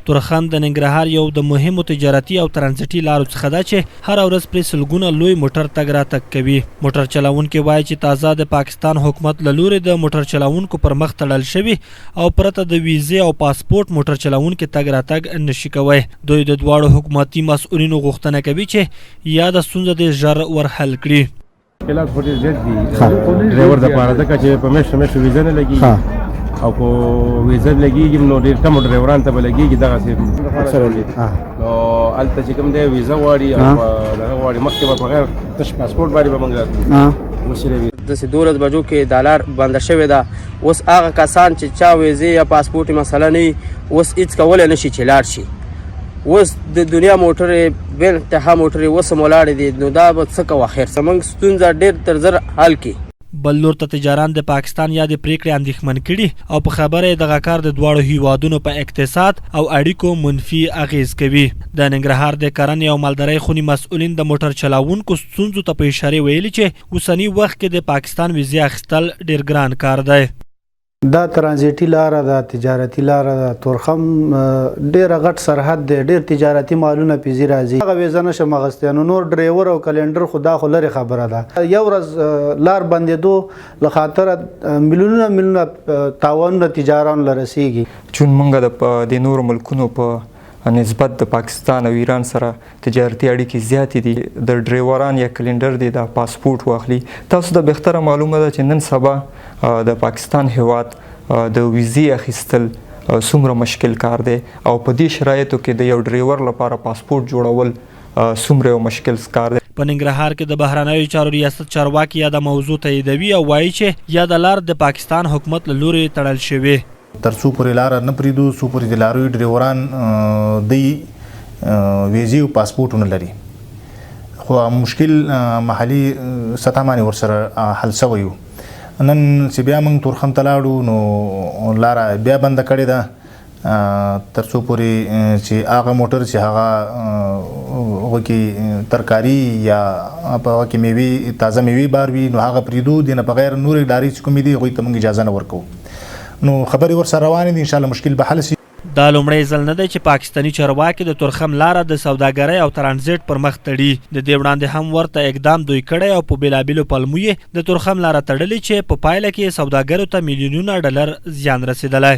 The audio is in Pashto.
تورخم د ننګرهار یو د مهمو تجارتي او ترانزیتي لارو څخه ده چې هر ورځ پرې سلګونه لوی موټر تګ راتګ کوي. موټر چلونکي وایي چې تازه د پاکستان حکومت له لوري د موټر چلونکو پر مخ تړل شوي او پرته د ویزې او پاسپورت موټر چلونکي تګ راتګ نشي کوي. دوی د دواړو حکومتي مسؤلینو غوښتنه کوي چې یا د ستونزه د ژر ورحل کړي. مشکلات خو ډېر زیات دي ډرایور دپاره ځکه چې په میاشتو ویزه نه لګېږي او په ویزه لګېږي نو ډېر کمو ډرایورانو ته به لګېږي دغسې اکثره نو هلته چې کوم دی ویزه غواړي او دغه غواړي مخکې به په غیر تش پاسپورټ باندې به موږ راتلو. داسې 12 بجو کې ډالر بنده شوې ده. اوس هغه کسان چې چا ویزې یا پاسپورټ مسله نه وي اوس هېڅ کولی نه شي چې لاړ شي. اوس د دنیا موټرې بې انتها موټرې اوس هم ولاړې دي نو دا به څه کوو اخر زموږ ستونزه ډېر تر زر حل کړي. بل لور ته تجاران د پاکستان یا د پریکړې اندېښمن کړي او په خبره یې دغه کار د دواړو هیوادونو په اقتصاد او اړیکو منفي اغیز کوي. د ننګرهار د کرنې او مالدارۍ خوني مسؤلین د موټر چلاونکو ستونزو ته په اشاره ویلي چې اوسني وخت کې د پاکستان ویزې اخیستل ډېر ګران کار دی. دا ترانزیتي لاره ده، تجارتي لاره ده. تورخم ډېره غټ سرحد دی، ډېر تجارتي مالونه پېزې راځي. هغه ویزه نشم اخیستی نو نور ډرایور او کلنډر خو دا خو لرې خبره ده. یو ورځ لار بندېدو له خاطره میلیونونه تاوانونه تجارانو له رسېږي. چون موږ د نورو ملکونو په نسبت د پاکستان او ایران سره تجارتي اړیکې زیاتې دي. د ډرایوران یا کلنډر دی دا پاسپورټ واخلي. تاسو ته بهتره معلومه ده چې نن سبا د پاکستان هیواد د ویزې اخیستل څومره مشکل کار دی او په دې شرایطو کې د یو ډرایور لپاره پاسپورټ جوړول څومره یو مشکل کار دی. په ننګرهار کې د بهرنیو چارو ریاست چارواکي یا د موضوع تاییدوي او وایي چې یا د لار د پاکستان حکومت له لوري تړل شوې. تر څو پورې لاره نه پرېږدو څو پورې د لاروي ډرایوران دوی ویزې او پاسپورټونه لري خو مشکل محلي سطح باندې ورسره حل شوی و. نن چې بیا موږ تورخم ته لاړو نو لاره بیا بنده کړې ده تر څو پورې چې هغه موټر چې هغه هغه کې ترکاري یا په هغه کې میوې تازه میوې بار وي نو هغه پرېږدو دې نه بغیر نورې لارې چې کومې دي هغوی ته موږ اجازه نه ورکوو. نو خبرې ورسره روانې دي انشاءالله مشکل به حل شي. دا لومړی ځل نه دی چې پاکستاني چارواکي د تورخم لاره د سوداګرۍ او ترانزیت پر مخ تړي. د دې وړاندې هم ورته اقدام دوی کړی او په بېلابېلو پلمو یې د تورخم لاره تړلې چې په پایله کې سوداګرو ته میلیونونه ډالر زیان رسېدلی.